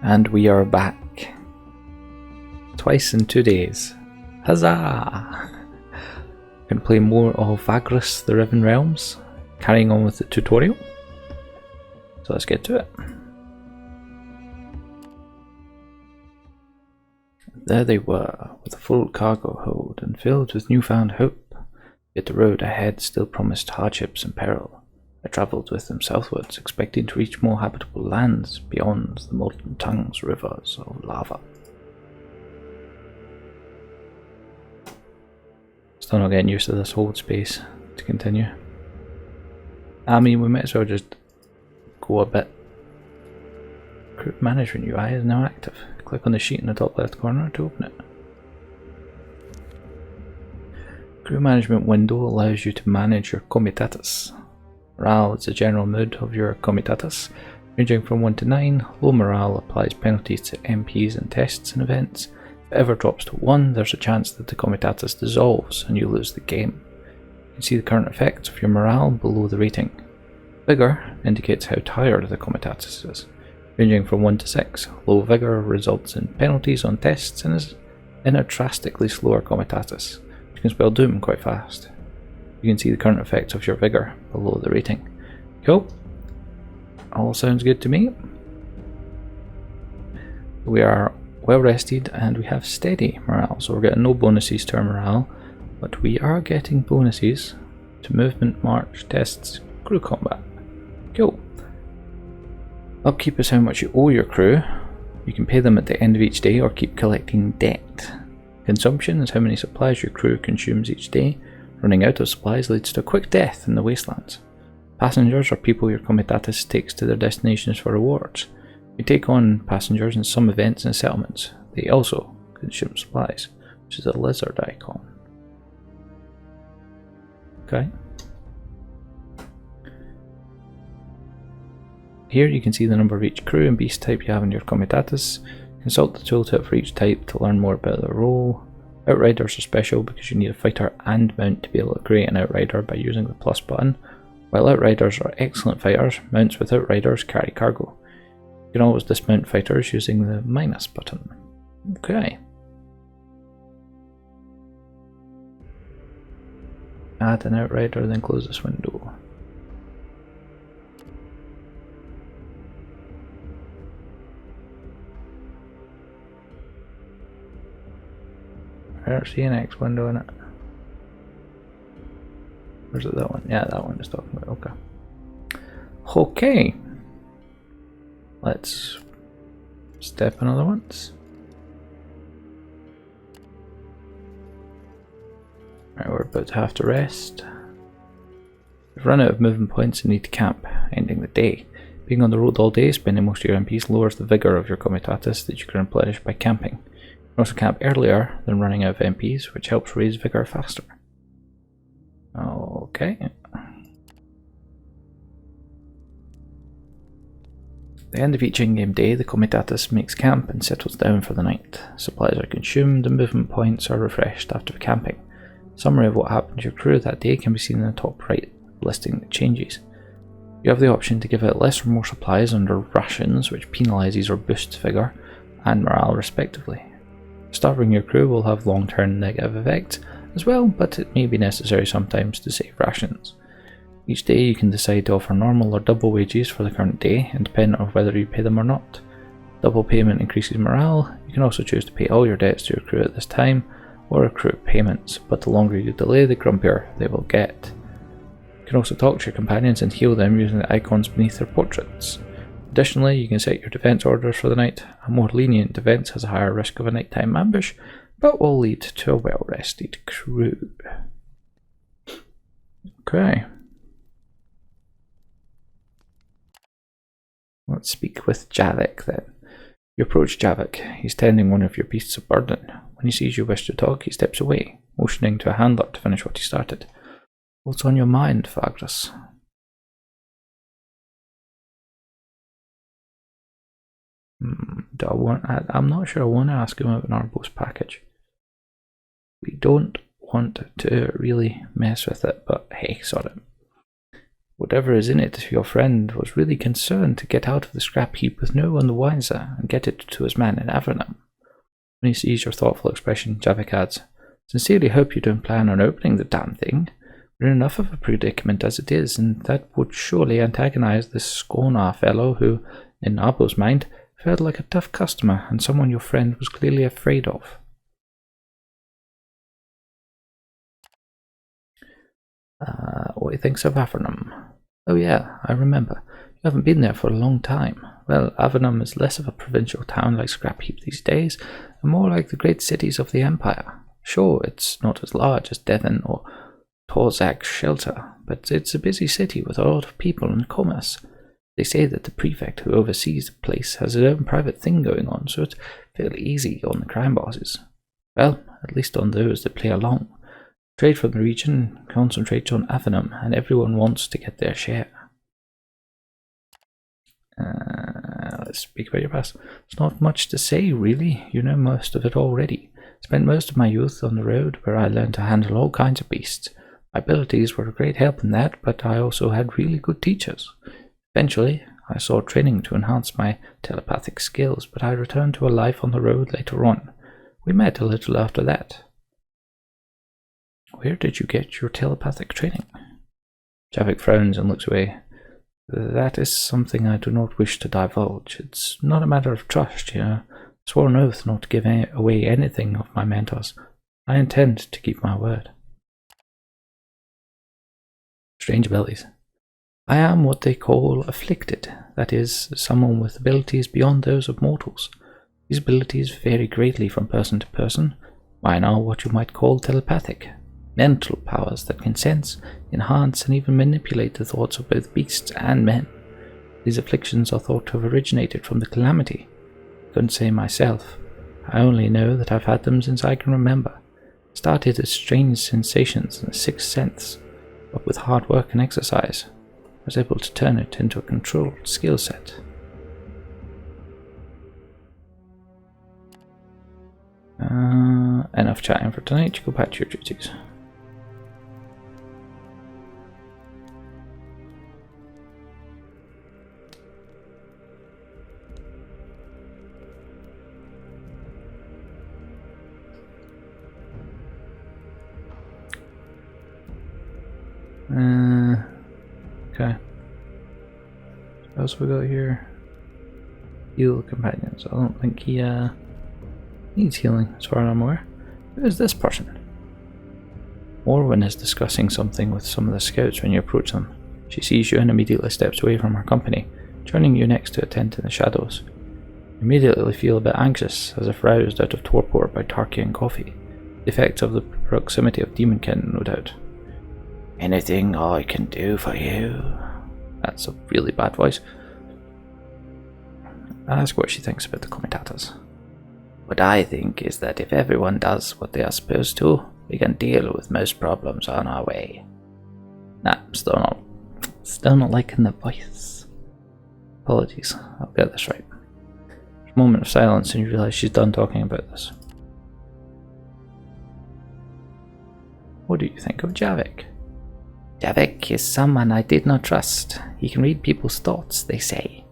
And we are back. Twice in 2 days. Huzzah! Gonna play more of Vagrus, the Riven Realms, carrying on with the tutorial. So let's get to it. There they were, with a full cargo hold and filled with newfound hope. Yet the road ahead still promised hardships and peril. I travelled with them southwards, expecting to reach more habitable lands beyond the molten tongues rivers of lava. Still not getting used to this hold space to continue. I mean, we might as well just go a bit. Group management UI is now active. Click on the sheet in the top left corner to open it. Group management window allows you to manage your Comitatus. Morale is the general mood of your Comitatus, ranging from 1 to 9. Low morale applies penalties to MPs and tests and events. If it ever drops to 1, there's a chance that the Comitatus dissolves and you lose the game. You can see the current effects of your morale below the rating. Vigor indicates how tired the Comitatus is, ranging from 1 to 6. Low vigor results in penalties on tests and is in a drastically slower Comitatus, which can spell doom quite fast. You can see the current effects of your vigor below the rating. Cool. All sounds good to me. We are well rested and we have steady morale, so we're getting no bonuses to our morale, but we are getting bonuses to movement, march, tests, crew combat. Cool. Upkeep is how much you owe your crew. You can pay them at the end of each day or keep collecting debt. Consumption is how many supplies your crew consumes each day. Running out of supplies leads to a quick death in the Wastelands. Passengers are people your Comitatus takes to their destinations for rewards. You take on passengers in some events and settlements. They also consume supplies, which is a lizard icon. Okay. Here you can see the number of each crew and beast type you have in your Comitatus. Consult the tooltip for each type to learn more about their role. Outriders are special because you need a fighter and mount to be able to create an outrider by using the plus button. While outriders are excellent fighters, mounts with outriders carry cargo. You can always dismount fighters using the minus button. Okay. Add an outrider, then close this window. I don't see an X window in it. Or is it that one? Yeah, that one is talking about. Okay. Okay. Let's step another once. Right, we're about to have to rest. We've run out of movement points and need to camp, ending the day. Being on the road all day, spending most of your MPs lowers the vigor of your Comitatus that you can replenish by camping. You can also camp earlier than running out of MPs, which helps raise vigor faster. Okay. At the end of each in-game day, the Comitatus makes camp and settles down for the night. Supplies are consumed and movement points are refreshed after camping. A summary of what happened to your crew that day can be seen in the top right, listing the changes. You have the option to give out less or more supplies under rations, which penalises or boosts vigor and morale respectively. Starving your crew will have long-term negative effects as well, but it may be necessary sometimes to save rations. Each day you can decide to offer normal or double wages for the current day, independent of whether you pay them or not. Double payment increases morale. You can also choose to pay all your debts to your crew at this time, or accrue payments, but the longer you delay, the grumpier they will get. You can also talk to your companions and heal them using the icons beneath their portraits. Additionally, you can set your defense orders for the night. A more lenient defense has a higher risk of a nighttime ambush, but will lead to a well-rested crew. Okay. Let's speak with Javik then. You approach Javik. He's tending one of your beasts of burden. When he sees you wish to talk, he steps away, motioning to a handler to finish what he started. What's on your mind, Vagrus? I'm not sure I want to ask him about an Arbos package. We don't want to really mess with it, but hey, sod it. Whatever is in it, your friend was really concerned to get out of the scrap heap with no one the wiser and get it to his man in Avernum. When he sees your thoughtful expression, Javik adds, Sincerely hope you don't plan on opening the damn thing. We're in enough of a predicament as it is, and that would surely antagonize this Scornar fellow who, in Abo's mind, felt like a tough customer and someone your friend was clearly afraid of. What he thinks of Avernum. Oh yeah, I remember. You haven't been there for a long time. Well, Avernum is less of a provincial town like Scrapheap these days, and more like the great cities of the Empire. Sure, it's not as large as Devon or Torzak's Shelter, but it's a busy city with a lot of people and commerce. They say that the prefect who oversees the place has his own private thing going on, so it's fairly easy on the crime bosses. Well, at least on those that play along. Trade from the region concentrates on Avernum, and everyone wants to get their share. Let's speak about your past. It's not much to say, really. You know most of it already. Spent most of my youth on the road, where I learned to handle all kinds of beasts. My abilities were a great help in that, but I also had really good teachers. Eventually, I sought training to enhance my telepathic skills, but I returned to a life on the road later on. We met a little after that. Where did you get your telepathic training? Javik frowns and looks away. That is something I do not wish to divulge. It's not a matter of trust, you know. I swore an oath not to give away anything of my mentors. I intend to keep my word. Strange abilities. I am what they call afflicted, that is, someone with abilities beyond those of mortals. These abilities vary greatly from person to person. Mine are what you might call telepathic, mental powers that can sense, enhance, and even manipulate the thoughts of both beasts and men. These afflictions are thought to have originated from the calamity. I couldn't say myself. I only know that I've had them since I can remember. Started as strange sensations and a sixth sense, but with hard work and exercise, I was able to turn it into a controlled skill set. Enough chatting for tonight. Go back to your duties. Okay. What else we got here? Heal companions. I don't think he needs healing as far as I'm aware. Who is this person? Orwin is discussing something with some of the scouts when you approach them. She sees you and immediately steps away from her company, joining you next to a tent in the shadows. You immediately feel a bit anxious, as if roused out of torpor by turkey and coffee. The effects of the proximity of demonkin, no doubt. Anything I can do for you? That's a really bad voice. I ask what she thinks about the Comitatus. What I think is that if everyone does what they are supposed to, we can deal with most problems on our way. Nah, still not liking the voice. Apologies, I'll get this right. There's a moment of silence and you realise she's done talking about this. What do you think of Javik? Javik is someone I did not trust. He can read people's thoughts, they say.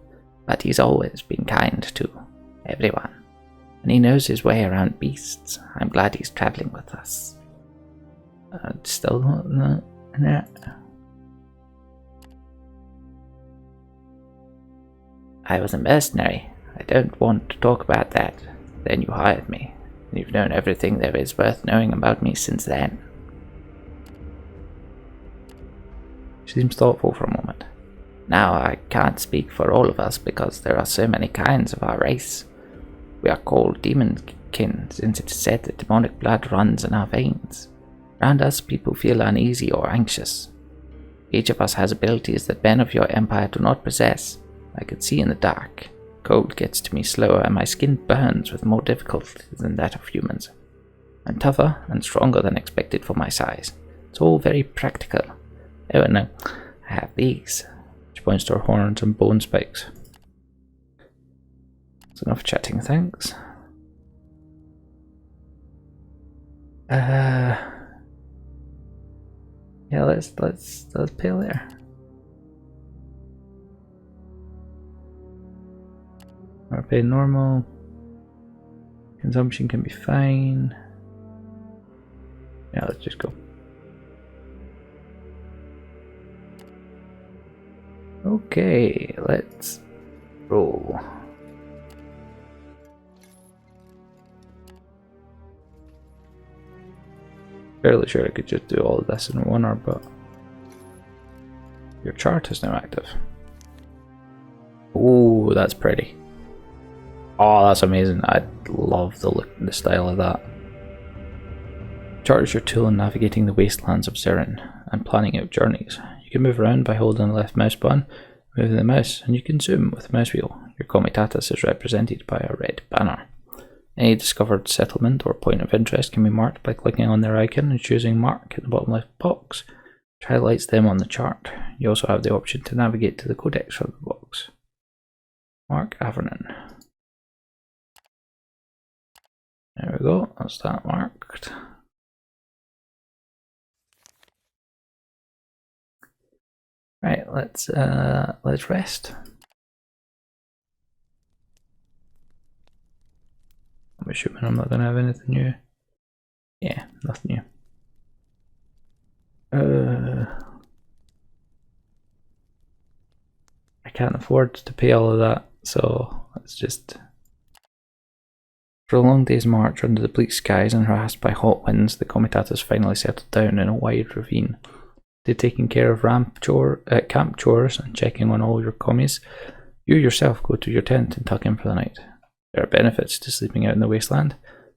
But he's always been kind to everyone. And he knows his way around beasts. I'm glad he's travelling with us. Still no. I was a mercenary. I don't want to talk about that. Then you hired me. And you've known everything there is worth knowing about me since then. She seems thoughtful for a moment. Now, I can't speak for all of us because there are so many kinds of our race. We are called demonkin since it is said that demonic blood runs in our veins. Around us, people feel uneasy or anxious. Each of us has abilities that men of your empire do not possess. I can see in the dark. Cold gets to me slower and my skin burns with more difficulty than that of humans. I'm tougher and stronger than expected for my size. It's all very practical. Oh, and no, I have these. She points to her horns and bone spikes. That's enough chatting, thanks. Yeah, let's play later. Or pay normal. Consumption can be fine. Yeah, let's just go. Okay, let's roll. Fairly sure I could just do all of this in one hour, but your chart is now active. Oh, that's pretty. Oh, that's amazing. I love the look and the style of that. Chart is your tool in navigating the wastelands of Zeren and planning out journeys. You can move around by holding the left mouse button, moving the mouse, and you can zoom with the mouse wheel. Your Comitatus is represented by a red banner. Any discovered settlement or point of interest can be marked by clicking on their icon and choosing Mark in the bottom left box, which highlights them on the chart. You also have the option to navigate to the codex from the box. Mark Avernon. There we go, that's that marked. Right, let's rest. I'm assuming I'm not going to have anything new. Yeah, nothing new. I can't afford to pay all of that, so let's just... For a long day's march under the bleak skies and harassed by hot winds, the Comitatus finally settled down in a wide ravine. After taking care of camp chores and checking on all your commies, you yourself go to your tent and tuck in for the night. There are benefits to sleeping out in the wasteland.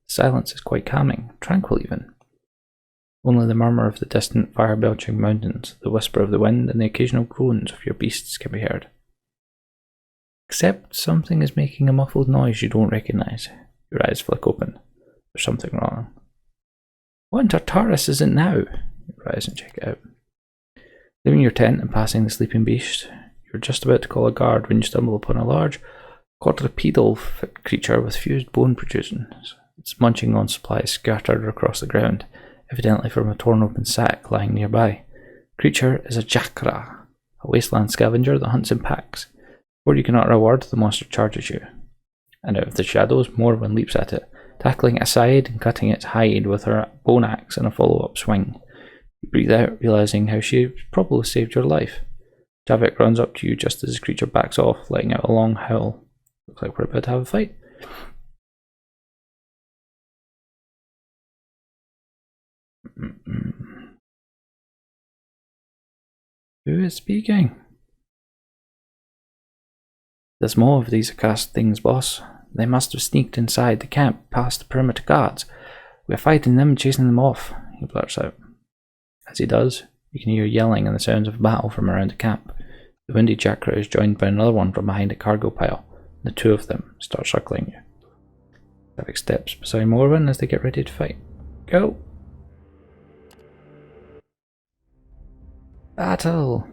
The silence is quite calming, tranquil even. Only the murmur of the distant fire-belching mountains, the whisper of the wind, and the occasional groans of your beasts can be heard. Except something is making a muffled noise you don't recognise. Your eyes flick open. There's something wrong. What in Tartarus is it now? You rise and check it out. Leaving your tent and passing the sleeping beast, you're just about to call a guard when you stumble upon a large, quadrupedal creature with fused bone protrusions. It's munching on supplies scattered across the ground, evidently from a torn open sack lying nearby. The creature is a Jakra, a wasteland scavenger that hunts in packs. Before you can utter a word, the monster charges you. And out of the shadows, Morwen leaps at it, tackling it aside and cutting its hide with her bone axe in a follow-up swing. You breathe out, realising how she probably saved your life. Javik runs up to you just as the creature backs off, letting out a long howl. Looks like we're about to have a fight. Who is speaking? There's more of these accursed things, boss. They must have sneaked inside the camp past the perimeter guards. We're fighting them and chasing them off, he blurts out. As he does, you can hear yelling and the sounds of battle from around the camp. The windy Jakra is joined by another one from behind a cargo pile. The two of them start circling you. Javik steps beside Morwen as they get ready to fight. Go! Battle!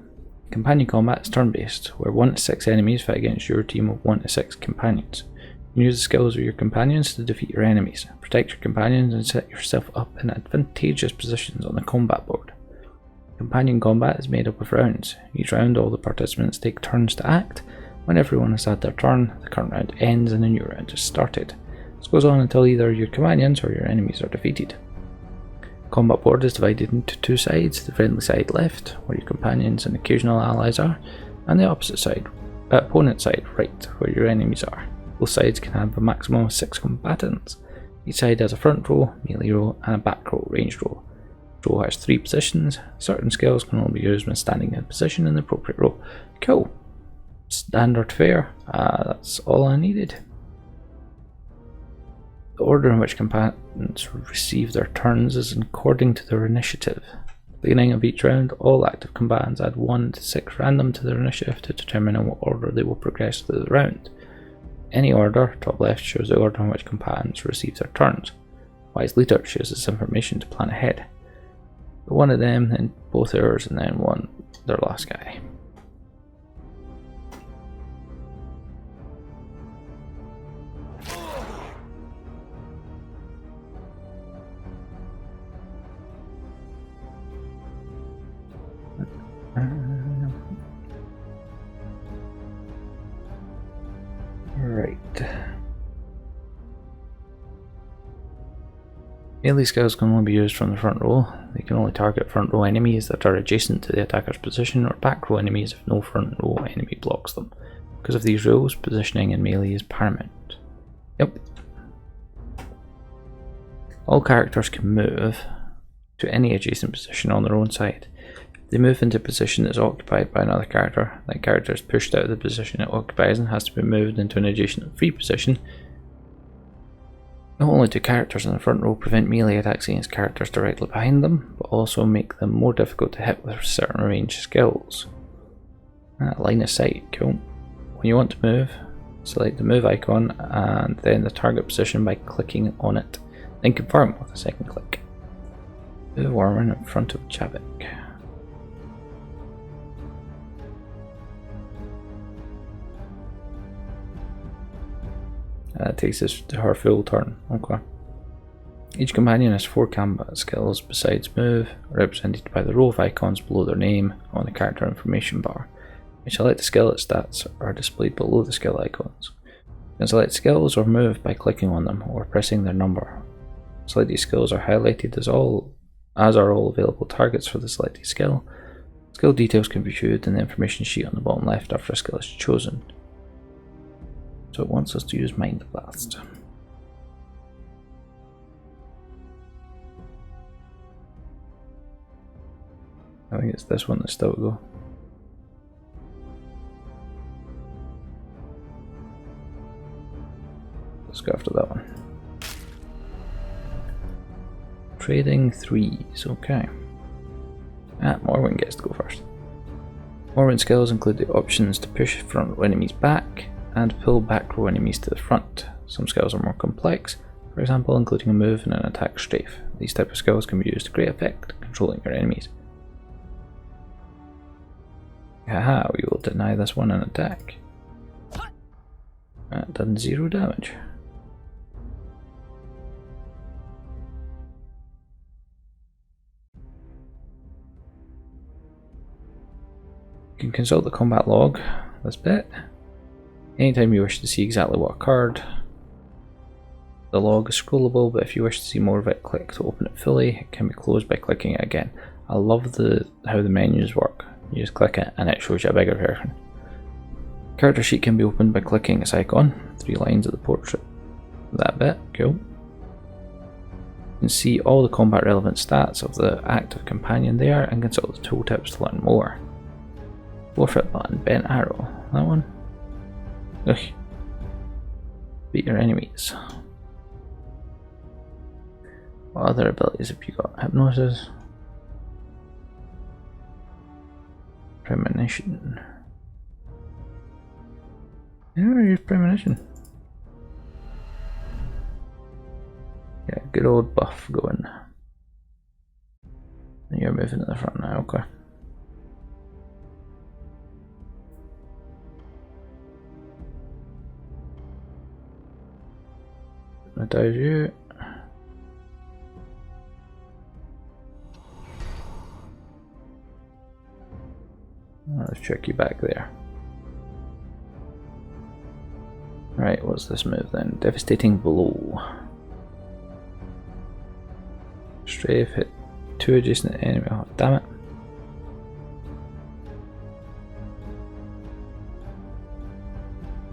Companion combat is turn-based, where 1 to 6 enemies fight against your team of 1 to 6 companions. You can use the skills of your companions to defeat your enemies, protect your companions, and set yourself up in advantageous positions on the combat board. Companion combat is made up of rounds. Each round, all the participants take turns to act. When everyone has had their turn, the current round ends and a new round is started. This goes on until either your companions or your enemies are defeated. The combat board is divided into 2 sides, the friendly side left, where your companions and occasional allies are, and the opposite side, opponent side right, where your enemies are. Both sides can have a maximum of 6 combatants. Each side has a front row, melee row, and a back row, ranged row. The row has 3 positions. Certain skills can only be used when standing in position in the appropriate row. Cool. Standard fare. That's all I needed. The order in which combatants receive their turns is according to their initiative. At the beginning of each round, all active combatants add 1 to 6 random to their initiative to determine in what order they will progress through the round. Any order, top left, shows the order in which combatants receive their turns. Wise leader shows this information to plan ahead. One of them, then both yours, and then one their last guy. Right. Melee skills can only be used from the front row. They can only target front row enemies that are adjacent to the attacker's position, or back row enemies if no front row enemy blocks them. Because of these rules, positioning in melee is paramount. Yep. All characters can move to any adjacent position on their own side. If they move into a position that is occupied by another character, that character is pushed out of the position it occupies and has to be moved into an adjacent free position. Not only do characters in the front row prevent melee attacks against characters directly behind them, but also make them more difficult to hit with certain ranged skills. Line of sight, cool. When you want to move, select the move icon and then the target position by clicking on it, then confirm with a second click. Move Warren in front of Chavik. That takes us to her full turn. Okay. Each companion has 4 combat skills besides move, represented by the row of icons below their name on the character information bar. You select the skill, its stats are displayed below the skill icons. You can select skills or move by clicking on them or pressing their number. Selected skills are highlighted as are all available targets for the selected skill. Skill details can be viewed in the information sheet on the bottom left after a skill is chosen. So it wants us to use Mind Blast. I think it's this one that's still to go. Let's go after that one. Trading 3s, okay. Morwen gets to go first. Morwen skills include the options to push front row enemies back and pull back row enemies to the front. Some skills are more complex, for example including a move and an attack strafe. These type of skills can be used to great effect, controlling your enemies. Haha, we will deny this one an attack. That done 0 damage. You can consult the combat log, this bit. Anytime you wish to see exactly what occurred. The log is scrollable, but if you wish to see more of it, click to open it fully. It can be closed by clicking it again. I love how the menus work. You just click it and it shows you a bigger version. Character sheet can be opened by clicking its icon. 3 lines of the portrait. That bit, cool. You can see all the combat relevant stats of the active companion there and consult the tooltips to learn more. Forfeit button, bent arrow, that one. Ugh. Beat your enemies. What other abilities have you got? Hypnosis. Premonition. I never used premonition. Yeah, good old buff going. And you're moving to the front now, okay. Hypnotize you. Let's check you back there. Right, what's this move then? Devastating blow. Strafe, hit 2 adjacent enemy. Oh, damn it.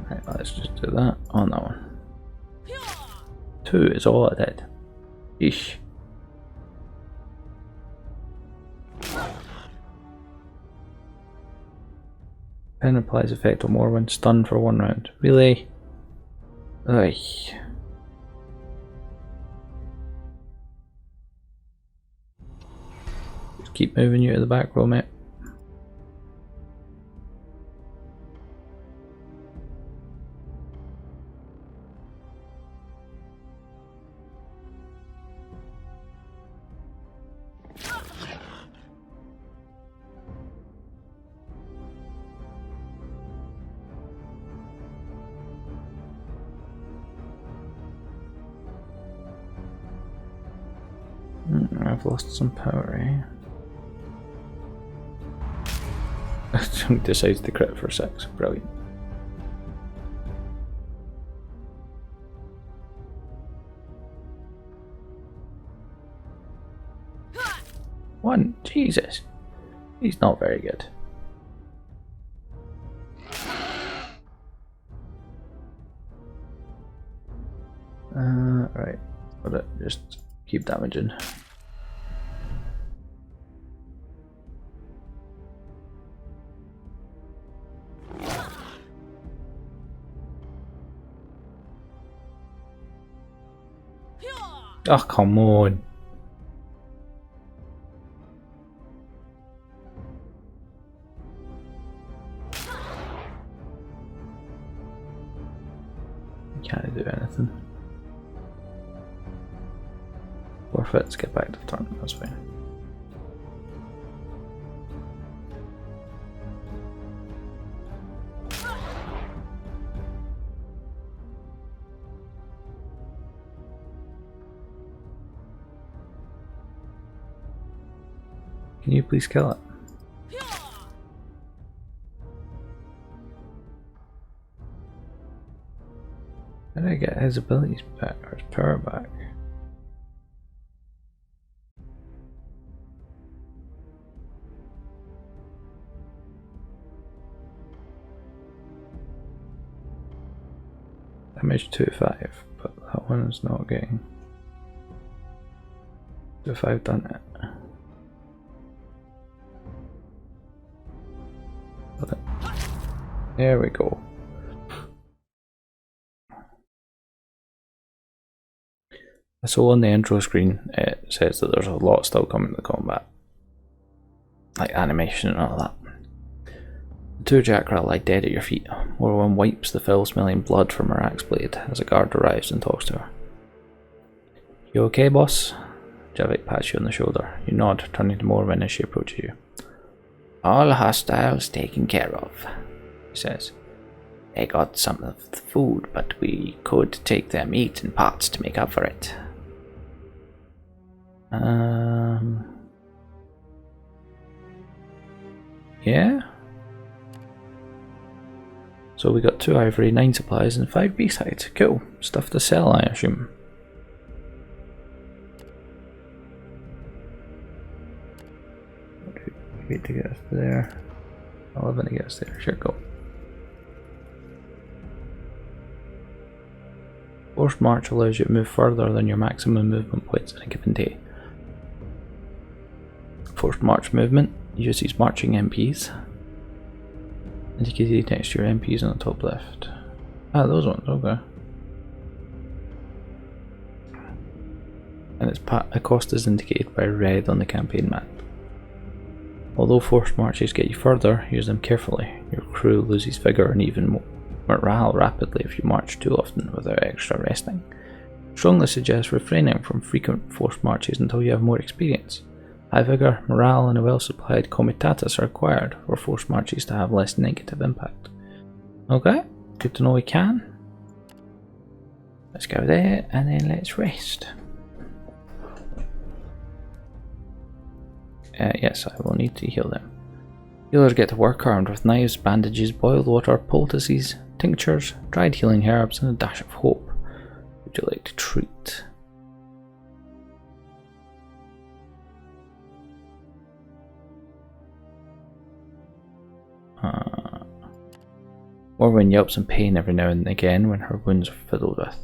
Right, let's just do that on that one. 2 is all I did. Eesh. Pen applies effect on more when stunned for 1 round. Really? Ugh. Just keep moving you to the back row, mate. I've lost some power, eh? Decides to crit for 6. Brilliant. 1. Jesus. He's not very good. Right. Just keep damaging. Oh, come on. Can't do anything. Forfeit, let's get back to the turn, that's fine. Can you please kill it? How did I get his abilities back or his power back? Damage 2-5, but that one's not getting 2-5 done it. There we go. So on the intro screen it says that there's a lot still coming to the combat. Like animation and all that. The two Jackra lie dead at your feet. Morwen wipes the foul-smelling blood from her axe blade as a guard arrives and talks to her. You okay, boss? Javik pats you on the shoulder. You nod, turning to Morwen as she approaches you. All hostiles taken care of, he says. They got some of the food, but we could take their meat in pots to make up for it. Yeah? So we got 2 ivory, 9 supplies, and 5 beast-hides. Cool. Stuff to sell, I assume. Wait to get us there. 11 to get us there. Sure, go. Forced march allows you to move further than your maximum movement points in a given day. Forced march movement uses marching MPs. Indicated next to your MPs on the top left. Ah, those ones, okay. And its cost is indicated by red on the campaign map. Although forced marches get you further, use them carefully. Your crew loses vigour and even morale rapidly if you march too often without extra resting. Strongly suggest refraining from frequent forced marches until you have more experience. High vigour, morale and a well-supplied Comitatus are required for forced marches to have less negative impact. Okay, good to know we can. Let's go there and then let's rest. Yes, I will need to heal them. Healers get to work armed with knives, bandages, boiled water, poultices, tinctures, dried healing herbs, and a dash of hope. Would you like to treat? Morwen yelps in pain every now and again when her wounds are fiddled with.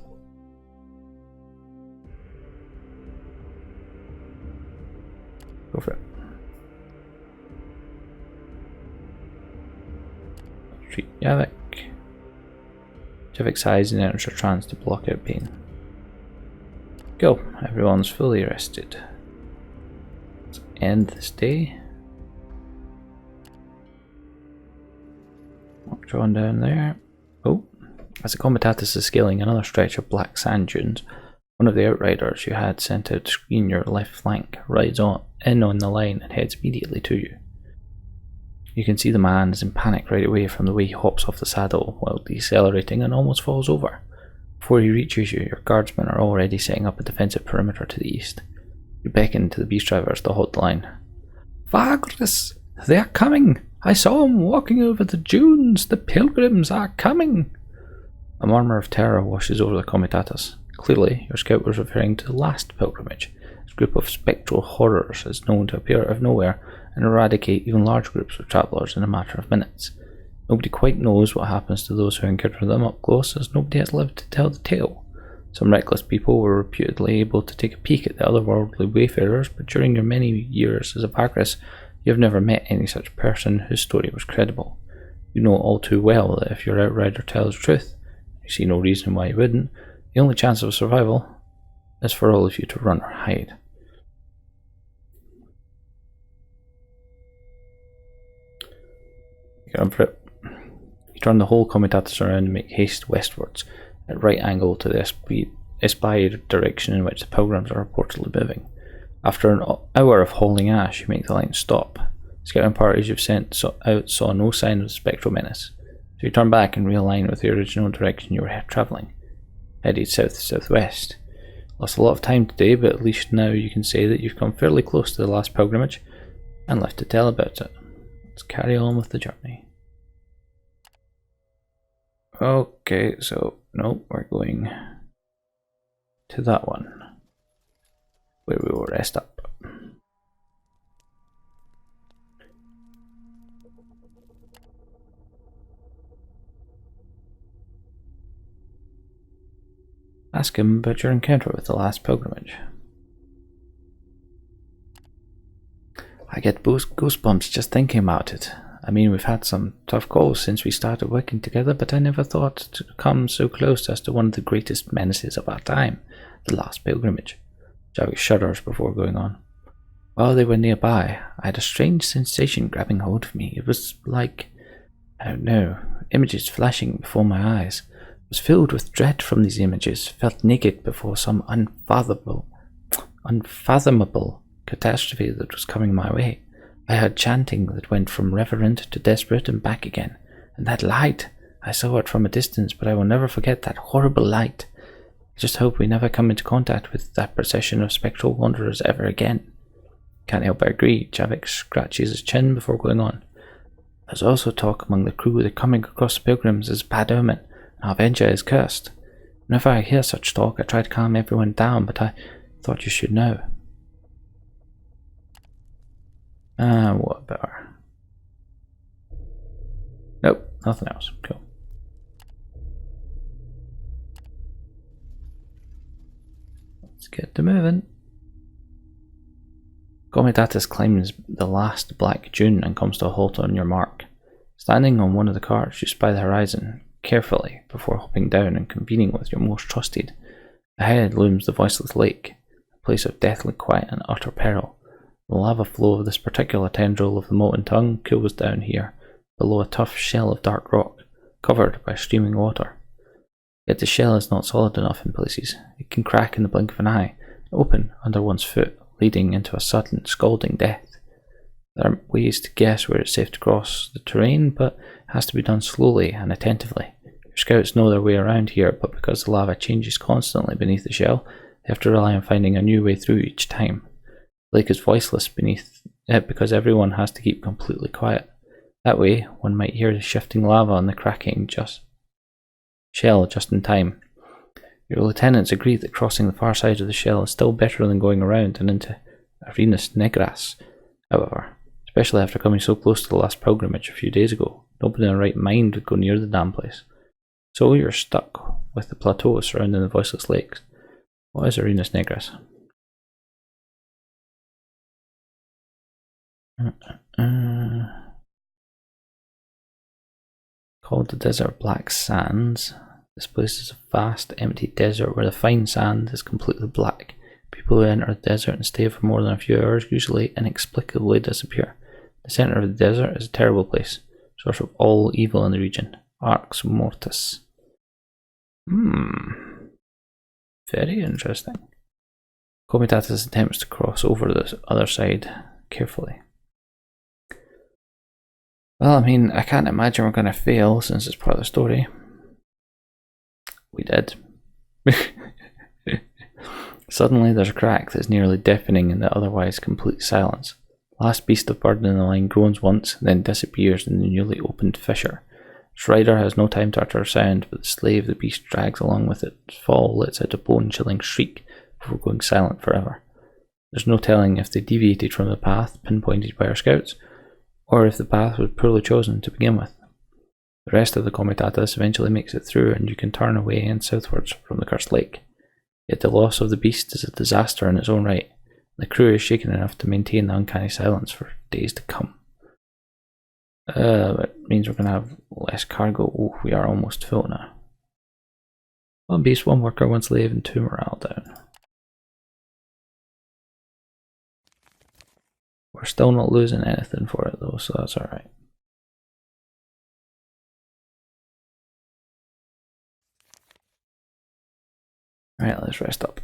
Go for it. Treat Javik. Javik sighs and enters her trance to block out pain. Go, everyone's fully rested. Let's end this day. March on down there. Oh, as the Comitatus is scaling another stretch of black sand dunes, one of the outriders you had sent out to screen your left flank rides in on the line and heads immediately to you. You can see the man is in panic right away from the way he hops off the saddle while decelerating and almost falls over. Before he reaches you, your guardsmen are already setting up a defensive perimeter to the east. You beckon to the beast drivers to hold the line. Vagrus! They are coming! I saw him walking over the dunes! The pilgrims are coming! A murmur of terror washes over the Comitatus. Clearly, your scout was referring to the last pilgrimage, This group of spectral horrors is known to appear out of nowhere and eradicate even large groups of travellers in a matter of minutes. Nobody quite knows what happens to those who encounter them up close, as nobody has lived to tell the tale. Some reckless people were reputedly able to take a peek at the otherworldly wayfarers, but during your many years as a Vagrus, you have never met any such person whose story was credible. You know all too well that if your outrider tells the truth, you see no reason why he wouldn't, the only chance of survival is for all of you to run or hide. You get on for it. You turn the whole Comitatus around and make haste westwards, at right angle to the espied direction in which the pilgrims are reportedly moving. After an hour of hauling ash, you make the line stop. Scouting parties you've sent out saw no sign of the spectral menace, so you turn back and realign with the original direction you were travelling, headed south-southwest. Lost a lot of time today, but at least now you can say that you've come fairly close to the last pilgrimage, and left to tell about it. Let's carry on with the journey. Okay, so, no, we're going to that one, where we will rest up. Ask him about your encounter with the last pilgrimage. I get goosebumps just thinking about it. I mean, we've had some tough calls since we started working together, but I never thought to come so close as to one of the greatest menaces of our time, the last pilgrimage. Javik shudders before going on. While they were nearby, I had a strange sensation grabbing hold of me. It was like, I don't know, images flashing before my eyes. I was filled with dread from these images, felt naked before some unfathomable catastrophe that was coming my way. I heard chanting that went from reverent to desperate and back again. And that light, I saw it from a distance, but I will never forget that horrible light. I just hope we never come into contact with that procession of spectral wanderers ever again. Can't help but agree. Javik scratches his chin before going on. There's also talk among the crew that coming across the pilgrims is a bad omen, and our venture is cursed. Whenever I hear such talk, I try to calm everyone down, but I thought you should know. What about her? Nope, nothing else. Cool. Let's get to moving. Comitatus climbs the last black dune and comes to a halt on your mark. Standing on one of the carts, you spy the horizon carefully before hopping down and convening with your most trusted. Ahead looms the Voiceless Lake, a place of deathly quiet and utter peril. The lava flow of this particular tendril of the molten tongue cools down here, below a tough shell of dark rock, covered by streaming water. Yet the shell is not solid enough in places. It can crack in the blink of an eye, and open under one's foot, leading into a sudden, scalding death. There are ways to guess where it's safe to cross the terrain, but it has to be done slowly and attentively. Your scouts know their way around here, but because the lava changes constantly beneath the shell, they have to rely on finding a new way through each time. The lake is voiceless beneath it because everyone has to keep completely quiet. That way, one might hear the shifting lava and the cracking shell just in time. Your lieutenants agree that crossing the far side of the shell is still better than going around and into Arenas Negras. However, especially after coming so close to the last pilgrimage a few days ago, nobody in their right mind would go near the damn place. So you're stuck with the plateau surrounding the Voiceless Lakes. What is Arenas Negras? Called the Desert Black Sands. This place is a vast, empty desert where the fine sand is completely black. People who enter the desert and stay for more than a few hours usually inexplicably disappear. The centre of the desert is a terrible place, source of all evil in the region. Arx Mortis. Very interesting. Comitatus attempts to cross over to the other side carefully. Well, I mean, I can't imagine we're going to fail since it's part of the story. We did. Suddenly there's a crack that's nearly deafening in the otherwise complete silence. Last beast of burden in the line groans once, then disappears in the newly opened fissure. Its rider has no time to utter a sound, but the slave the beast drags along with its fall lets out a bone-chilling shriek before going silent forever. There's no telling if they deviated from the path pinpointed by our scouts, or if the path was poorly chosen to begin with. The rest of the Comitatus eventually makes it through, and you can turn away and southwards from the cursed lake. Yet the loss of the beast is a disaster in its own right. The crew is shaken enough to maintain the uncanny silence for days to come. That means we're going to have less cargo. Oh, we are almost full now. 1 beast, 1 worker, 1 slave, and 2 morale down. We're still not losing anything for it though, so that's alright. Alright, let's rest up.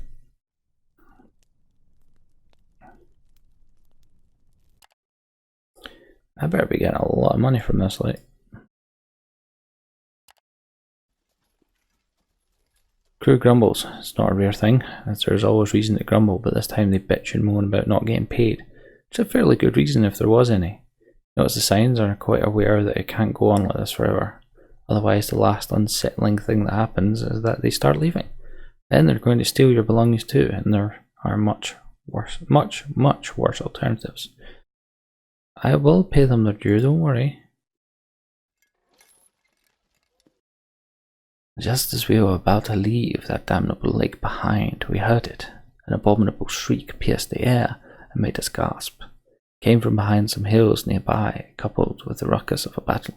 I better be getting a lot of money from this, like. Crew grumbles. It's not a rare thing, as there's always reason to grumble, but this time they bitch and moan about not getting paid. It's a fairly good reason if there was any. Notice the signs are quite aware that it can't go on like this forever. Otherwise, the last unsettling thing that happens is that they start leaving. Then they're going to steal your belongings too, and there are much worse alternatives. I will pay them their due, don't worry. Just as we were about to leave that damnable lake behind, we heard it. An abominable shriek pierced the air and made us gasp. It came from behind some hills nearby, coupled with the ruckus of a battle.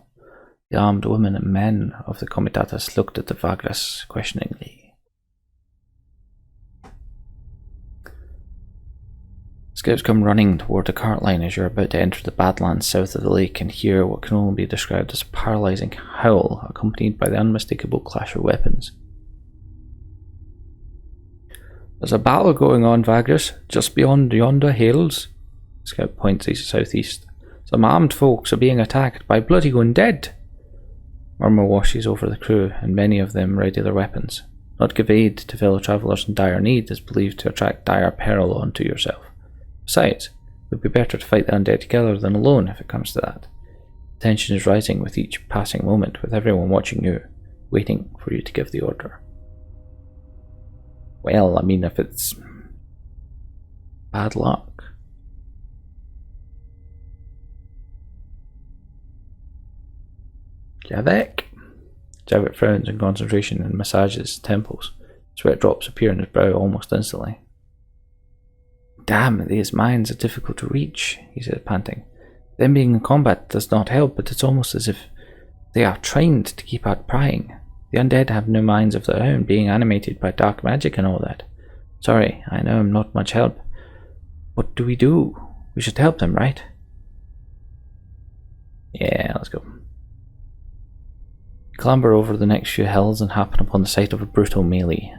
The armed women and men of the Comitatus looked at the Vagrus questioningly. Scouts come running toward the cart line as you're about to enter the badlands south of the lake and hear what can only be described as a paralysing howl accompanied by the unmistakable clash of weapons. There's a battle going on, Vagrus, just beyond yonder hills. Scout points east southeast. Some armed folks are being attacked by bloody undead. Murmur washes over the crew, and many of them ready their weapons. Not give aid to fellow travellers in dire need is believed to attract dire peril onto yourself. Besides, it would be better to fight the undead together than alone if it comes to that. Tension is rising with each passing moment, with everyone watching you, waiting for you to give the order. Well, I mean, if it's bad luck. Javik. Javik frowns in concentration and massages his temples. Sweat drops appear on his brow almost instantly. Damn, these mines are difficult to reach, he said, panting. Them being in combat does not help, but it's almost as if they are trained to keep out prying. The undead have no minds of their own, being animated by dark magic and all that. Sorry, I know I'm not much help. What do? We should help them, right? Yeah, let's go. You clamber over the next few hills and happen upon the site of a brutal melee.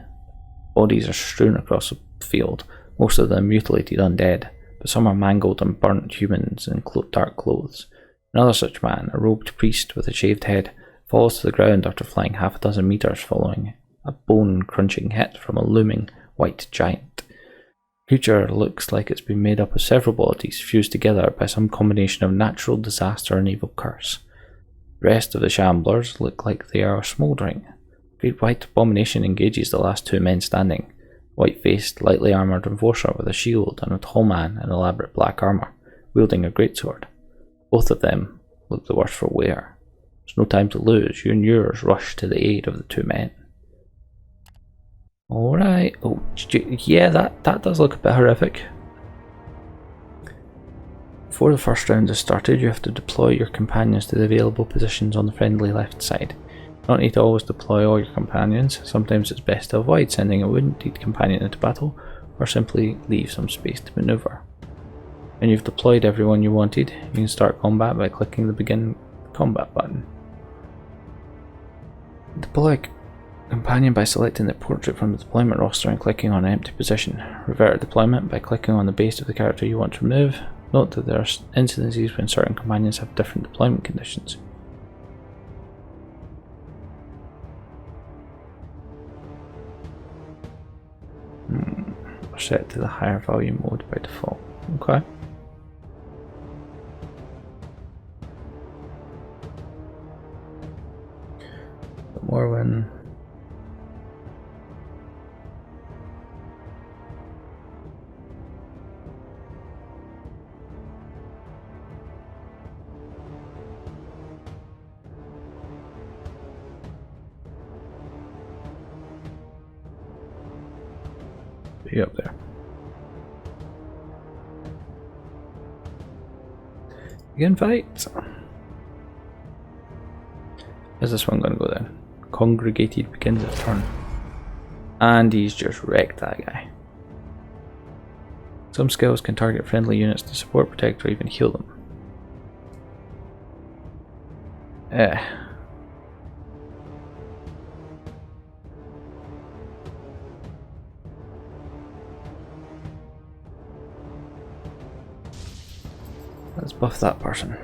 Bodies are strewn across the field, most of them mutilated undead, but some are mangled and burnt humans in dark clothes. Another such man, a robed priest with a shaved head, falls to the ground after flying 6 meters following a bone-crunching hit from a looming white giant. The creature looks like it's been made up of several bodies fused together by some combination of natural disaster and evil curse. The rest of the shamblers look like they are smouldering. The great white abomination engages the last 2 men standing. White-faced, lightly armoured enforcer with a shield and a tall man in elaborate black armour, wielding a greatsword. Both of them look the worse for wear. There's no time to lose. You and yours rush to the aid of the 2 men. Alright. Oh, yeah, that does look a bit horrific. Before the first round has started, you have to deploy your companions to the available positions on the friendly left side. You don't need to always deploy all your companions. Sometimes it's best to avoid sending a wounded companion into battle, or simply leave some space to maneuver. When you've deployed everyone you wanted, you can start combat by clicking the Begin Combat button. Deploy a companion by selecting the portrait from the deployment roster and clicking on an empty position. Revert a deployment by clicking on the base of the character you want to remove. Note that there are instances when certain companions have different deployment conditions. Set to the higher value mode by default. Okay. More when You up there. Again, fight. Is this one going to go then? Congregated begins its turn. And he's just wrecked that guy. Some skills can target friendly units to support, protect, or even heal them. Let's buff that person.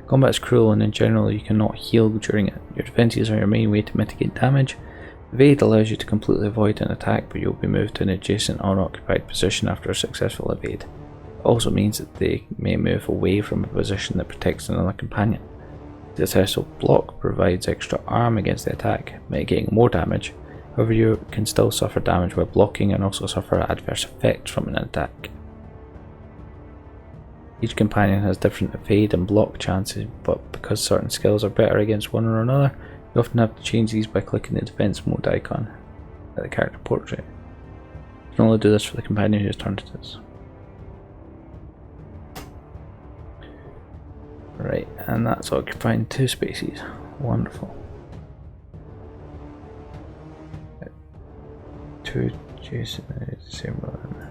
Combat is cruel and in general you cannot heal during it. Your defenses are your main way to mitigate damage. Evade allows you to completely avoid an attack, but you'll be moved to an adjacent unoccupied position after a successful evade. It also means that they may move away from a position that protects another companion. The successful block provides extra arm against the attack, mitigating more damage. However, you can still suffer damage while blocking and also suffer adverse effects from an attack. Each companion has different evade and block chances, but because certain skills are better against one or another, you often have to change these by clicking the defense mode icon at the character portrait. You can only do this for the companion whose turn it is. Right, and that's occupying 2 spaces. Wonderful. 2 Jason is the same one.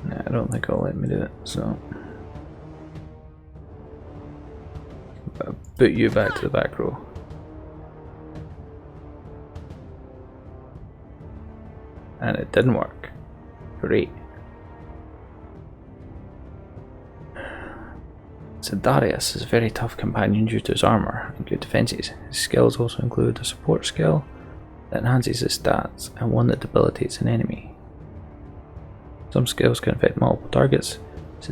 Nah, I don't think it'll let me do it, so I'll put you back to the back row. And it didn't work. Great. Darius is a very tough companion due to his armour and good defences. His skills also include a support skill that enhances his stats and one that debilitates an enemy. Some skills can affect multiple targets.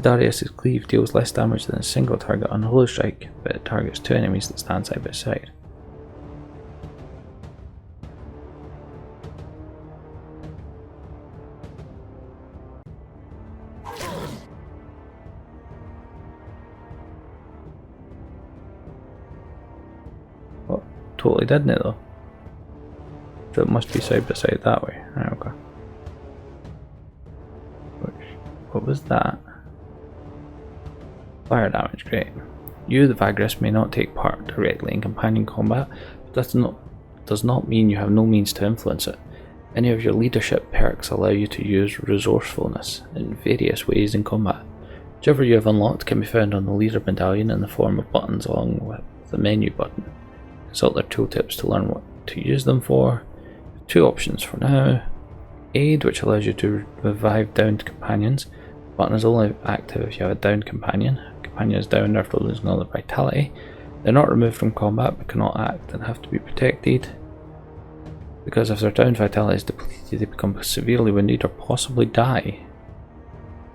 Darius' cleave deals less damage than a single target on Holy Strike, but it targets 2 enemies that stand side by side. Oh, totally didn't it though? So it must be side by side that way. Right, okay. What was that? Fire damage, great. You, the Vagrus, may not take part directly in companion combat, but that does not mean you have no means to influence it. Any of your leadership perks allow you to use resourcefulness in various ways in combat. Whichever you have unlocked can be found on the leader medallion in the form of buttons along with the menu button. Consult their tooltips to learn what to use them for. 2 options for now. Aid, which allows you to revive downed companions. The button is only active if you have a downed companion. A companion is downed after losing all their vitality. They're not removed from combat but cannot act and have to be protected. Because if their downed vitality is depleted, they become severely wounded or possibly die.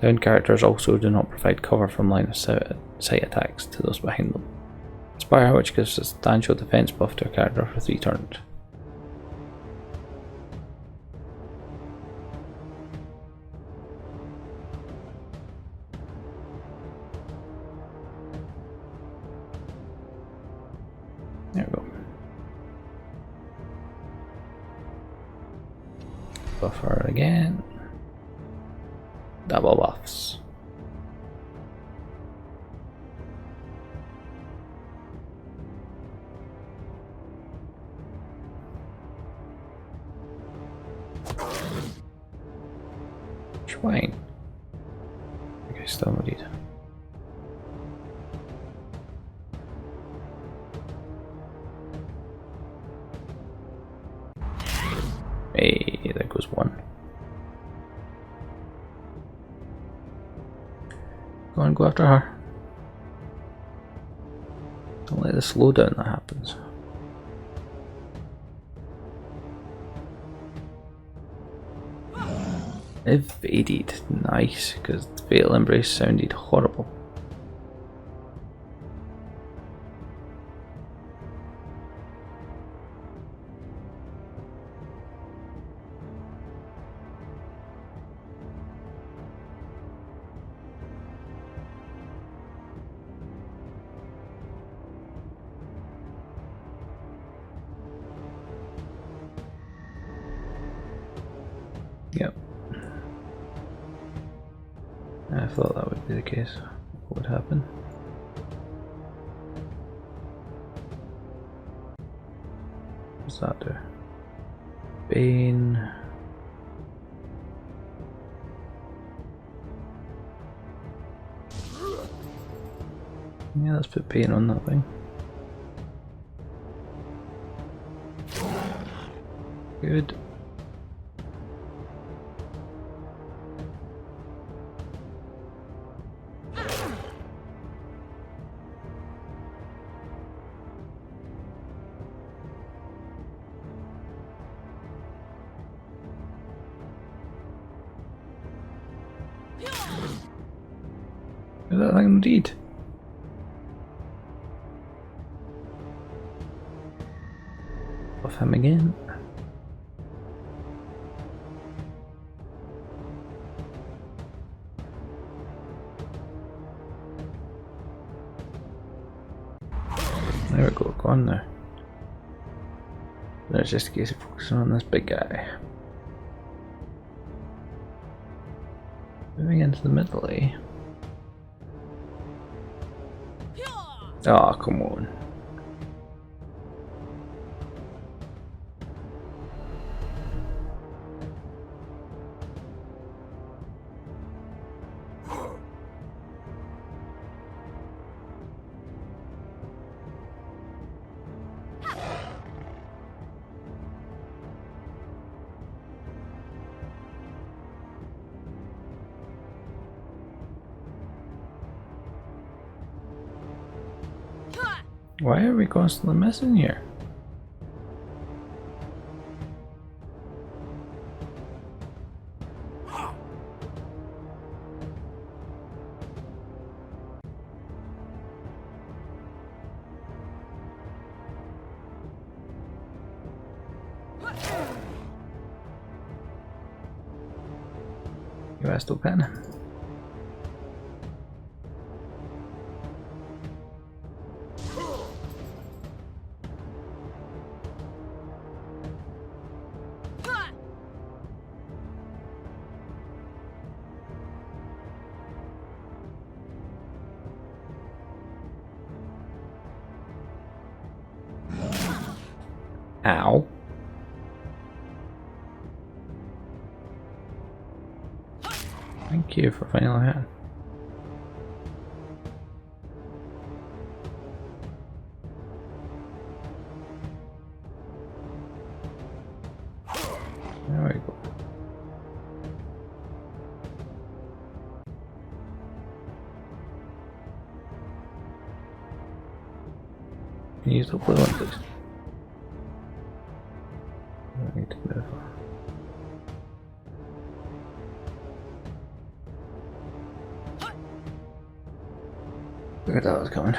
Downed characters also do not provide cover from line of sight attacks to those behind them. Inspire, which gives a substantial defense buff to a character for 3 turns. There we go. Buffer again. Double buffs. Swine. Okay, still no need. Hey, there goes 1. Go on, go after her. Don't let the slowdown that happens. Evaded. Nice, because Fatal Embrace sounded horrible. Yep. I thought that would be the case. What would happen? What's that do? Bane. Yeah, let's put Bane on that thing. Good. Is that thing indeed? Off him again. There we go, go on now. There's just a case of focusing on this big guy. Moving into the middle, eh? Oh, come on. Why are we constantly missing here? You are still pen. Ow. Thank you for finally hitting. There we go. Can you use the blue one, please? I need to move on. Look at that was coming.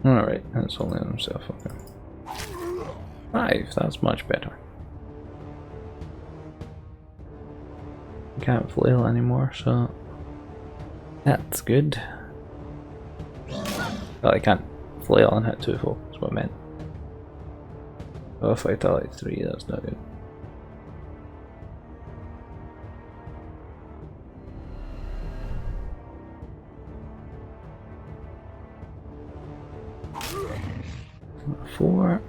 Alright, that's only on himself, okay. 5, that's much better. Can't flail anymore, so that's good. Well, I can't flail and hit 2 full, that's what I meant. Oh, Vitality 3, that's not good. Four.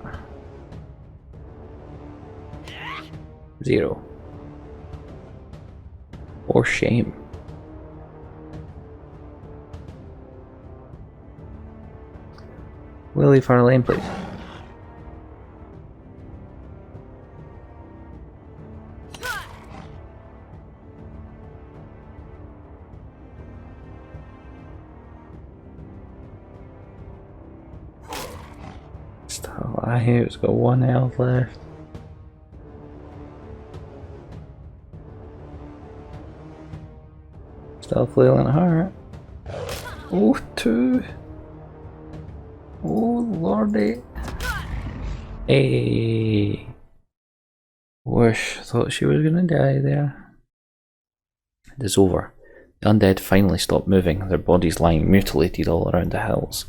0. Or shame. Willie for a lane, please. Still alive, it's got 1 health left. Still flailing hard. Oh, 2. Oh, lordy. Hey! Wish, thought she was gonna die there. It is over. The undead finally stopped moving, their bodies lying mutilated all around the hills.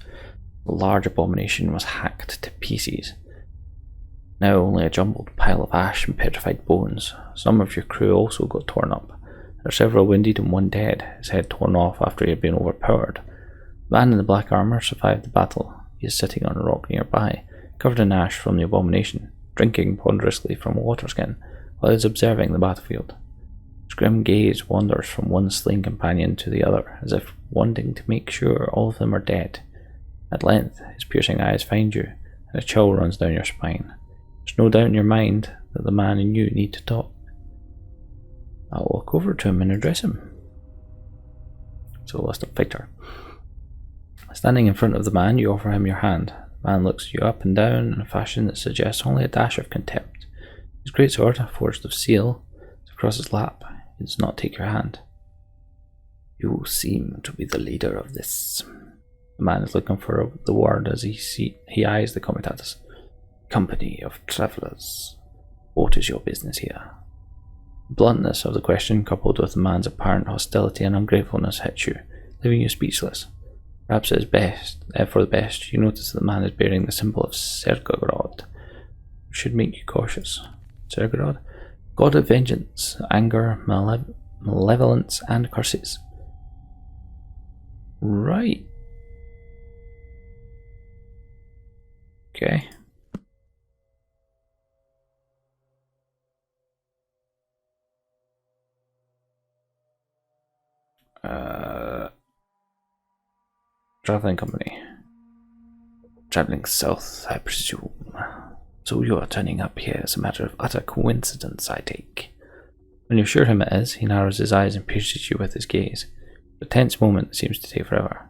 The large abomination was hacked to pieces. Now only a jumbled pile of ash and petrified bones. Some of your crew also got torn up. There are several wounded and one dead, his head torn off after he had been overpowered. The man in the black armour survived the battle. He is sitting on a rock nearby, covered in ash from the abomination, drinking ponderously from a water skin, while he is observing the battlefield. His grim gaze wanders from one slain companion to the other, as if wanting to make sure all of them are dead. At length, his piercing eyes find you, and a chill runs down your spine. There's no doubt in your mind that the man and you need to talk. I'll walk over to him and address him. So lost a fighter. Standing in front of the man, you offer him your hand. The man looks you up and down in a fashion that suggests only a dash of contempt. His greatsword, forged of steel, is across his lap. He does not take your hand. You seem to be the leader of this. The man is looking for the word as he eyes the Comitatus. Company of travellers. What is your business here? The bluntness of the question, coupled with the man's apparent hostility and ungratefulness, hits you, leaving you speechless. Perhaps it is best, for the best, you notice that the man is bearing the symbol of Sergorod, which should make you cautious. Sergorod? God of vengeance, anger, malevolence, and curses. Right. Okay. Traveling company. Traveling south, I presume. So you are turning up here as a matter of utter coincidence, I take. When you assure him it is, he narrows his eyes and pierces you with his gaze. A tense moment that seems to take forever.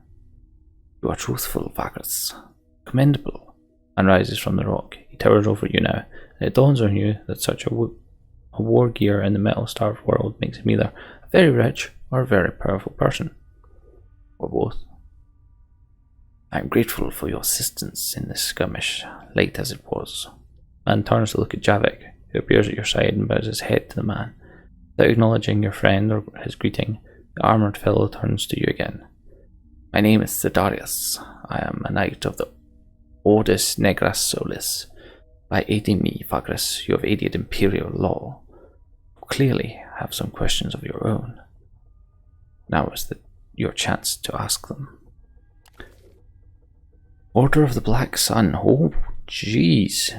You are truthful, Vagrus. Commendable. And rises from the rock. He towers over you now, and it dawns on you that such a war gear in the metal-starved world makes him either a very rich or a very powerful person. Or both. I am grateful for your assistance in this skirmish, late as it was. The man turns to look at Javik, who appears at your side and bows his head to the man. Without acknowledging your friend or his greeting, the armoured fellow turns to you again. My name is Sidarius. I am a knight of the Ordis Negras Solis. By aiding me, Vagrus, you have aided imperial law. You clearly have some questions of your own. Now is your chance to ask them. Order of the Black Sun. Oh, jeez.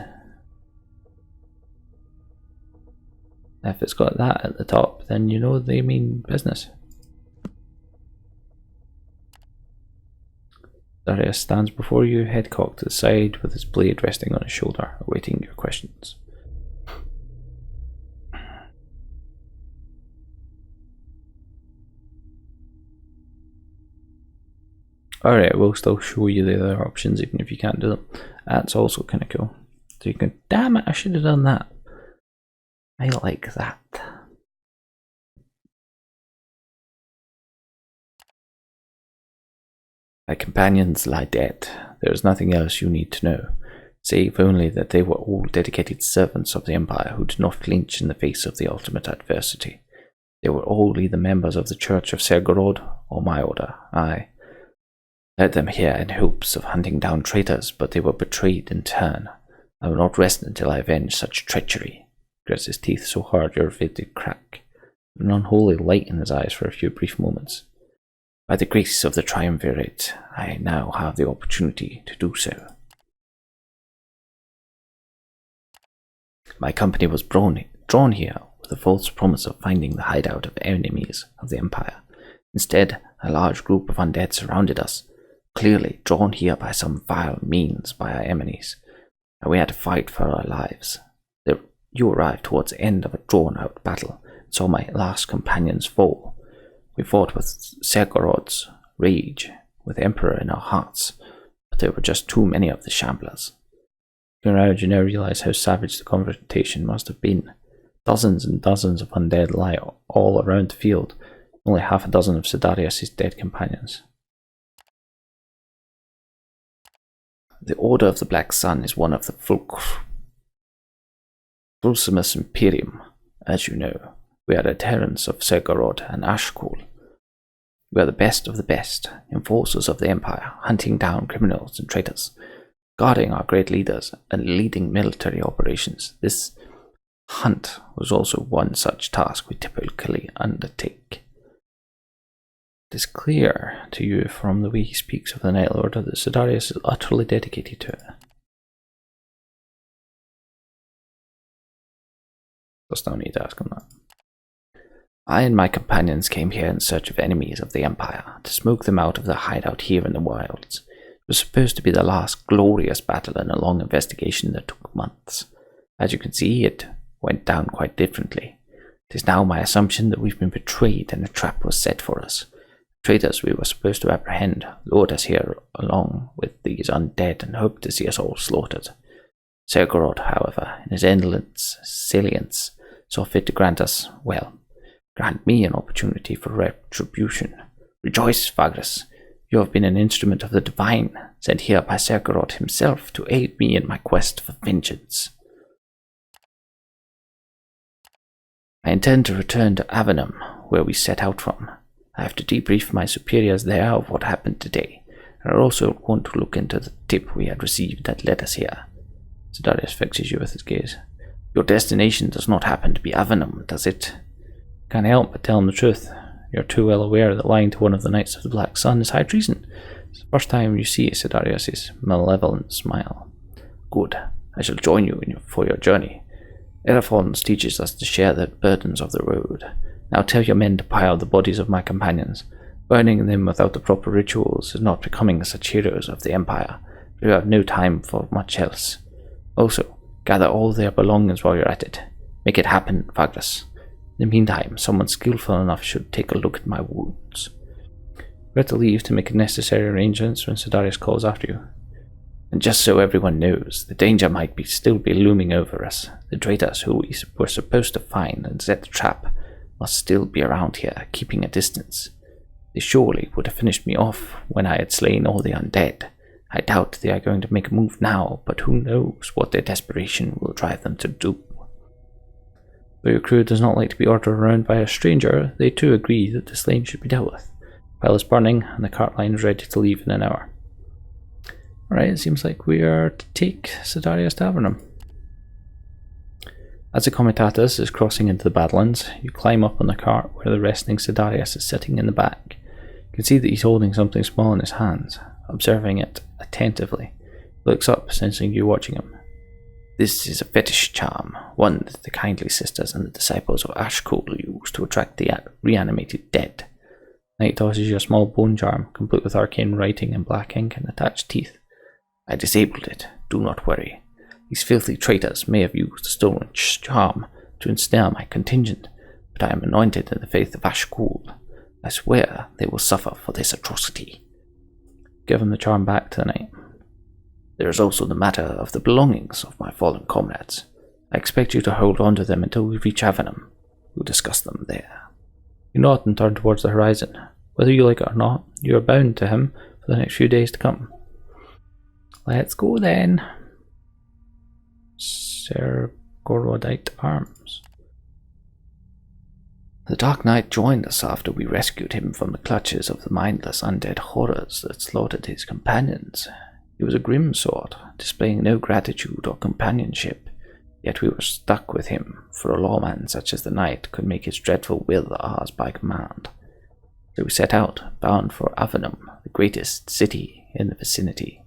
If it's got that at the top, then you know they mean business. Darius stands before you, head cocked to the side, with his blade resting on his shoulder, awaiting your questions. Alright, we'll still show you the other options even if you can't do them. That's also kind of cool. So you can, damn it, I should have done that. I like that. My companions lie dead. There is nothing else you need to know, save only that they were all dedicated servants of the Empire who did not flinch in the face of the ultimate adversity. They were all either members of the Church of Sergorod or my order. I led them here in hopes of hunting down traitors, but they were betrayed in turn. I will not rest until I avenge such treachery. He grits his teeth so hard you're afraid to crack. An unholy light in his eyes for a few brief moments. By the grace of the Triumvirate, I now have the opportunity to do so. My company was drawn here with the false promise of finding the hideout of enemies of the Empire. Instead, a large group of undead surrounded us, clearly drawn here by some vile means by our enemies, and we had to fight for our lives. You arrived towards the end of a drawn-out battle and saw my last companions fall. We fought with Sergorod's rage, with the Emperor in our hearts, but there were just too many of the shamblers. Looking around, you now realize how savage the confrontation must have been. Dozens and dozens of undead lie all around the field, only half a dozen of Sidarius' dead companions. The Order of the Black Sun is one of the Dulcimus Imperium, as you know. We are adherents of Segorod and Ashkol. We are the best of the best, enforcers of the Empire, hunting down criminals and traitors, guarding our great leaders, and leading military operations. This hunt was also one such task we typically undertake. It is clear to you from the way he speaks of the Night Lord that Sidarius is utterly dedicated to it. There's no need to ask him that. I and my companions came here in search of enemies of the Empire, to smoke them out of their hideout here in the wilds. It was supposed to be the last glorious battle in a long investigation that took months. As you can see, it went down quite differently. It is now my assumption that we've been betrayed and a trap was set for us. The traitors we were supposed to apprehend lured us here along with these undead and hoped to see us all slaughtered. Segorod, however, in his endless salience, saw fit to grant me an opportunity for retribution. Rejoice, Vagrus! You have been an instrument of the divine, sent here by Segorod himself to aid me in my quest for vengeance. I intend to return to Avenum, where we set out from. I have to debrief my superiors there of what happened today, and I also want to look into the tip we had received that led us here. Sidarius fixes you with his gaze. Your destination does not happen to be Avenum, does it? Can't help but tell him the truth. You're too well aware that lying to one of the Knights of the Black Sun is high treason. It's the first time you see Sidarius' malevolent smile. Good. I shall join you for your journey. Erafons teaches us to share the burdens of the road. Now tell your men to pile the bodies of my companions. Burning them without the proper rituals is not becoming such heroes of the Empire. We have no time for much else. Also, gather all their belongings while you're at it. Make it happen, Vagrus. In the meantime, someone skillful enough should take a look at my wounds. We have to leave to make necessary arrangements when Sidarius calls after you. And just so everyone knows, the danger might still be looming over us. The traitors who we were supposed to find and set the trap must still be around here, keeping a distance. They surely would have finished me off when I had slain all the undead. I doubt they are going to make a move now, but who knows what their desperation will drive them to do. Though your crew does not like to be ordered around by a stranger, they too agree that the slain should be dealt with. The pile is burning, and the cart line is ready to leave in an hour. Alright, it seems like we are to take Sidarius to Avernum. As the Comitatus is crossing into the Badlands, you climb up on the cart where the resting Sidarius is sitting in the back. You can see that he's holding something small in his hands, observing it attentively. He looks up, sensing you watching him. This is a fetish charm, one that the kindly sisters and the disciples of Ashkol use to attract the reanimated dead. Knight tosses you a small bone charm, complete with arcane writing in black ink and attached teeth. I disabled it, do not worry. These filthy traitors may have used the stolen charm to ensnare my contingent, but I am anointed in the faith of Ashkol. I swear they will suffer for this atrocity. Give him the charm back to the knight. There is also the matter of the belongings of my fallen comrades. I expect you to hold on to them until we reach Avenum. We'll discuss them there. You nod and turn towards the horizon. Whether you like it or not, you are bound to him for the next few days to come. Let's go then. Sergorodite arms. The Dark Knight joined us after we rescued him from the clutches of the mindless undead horrors that slaughtered his companions. He was a grim sort, displaying no gratitude or companionship, yet we were stuck with him, for a lawman such as the knight could make his dreadful will ours by command. So we set out, bound for Avenum, the greatest city in the vicinity.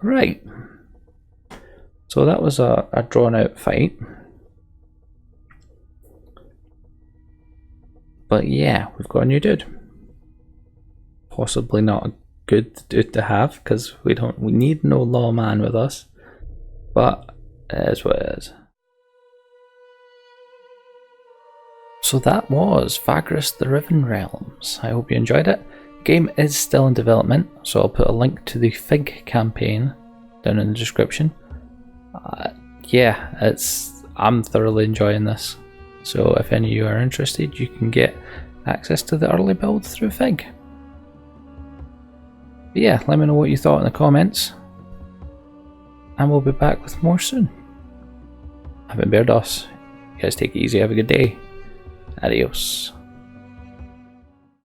Right. So that was a drawn-out fight. But yeah, we've got a new dude. Possibly not a good dude to have, because we need no lawman with us. But it is what it is. So that was Vagrus the Riven Realms. I hope you enjoyed it. The game is still in development, so I'll put a link to the Fig campaign down in the description. Yeah, I'm thoroughly enjoying this. So if any of you are interested, you can get access to the early build through Fig. But yeah, let me know what you thought in the comments. and we'll be back with more soon. I've been Bairdos. You guys take it easy, have a good day. Adios.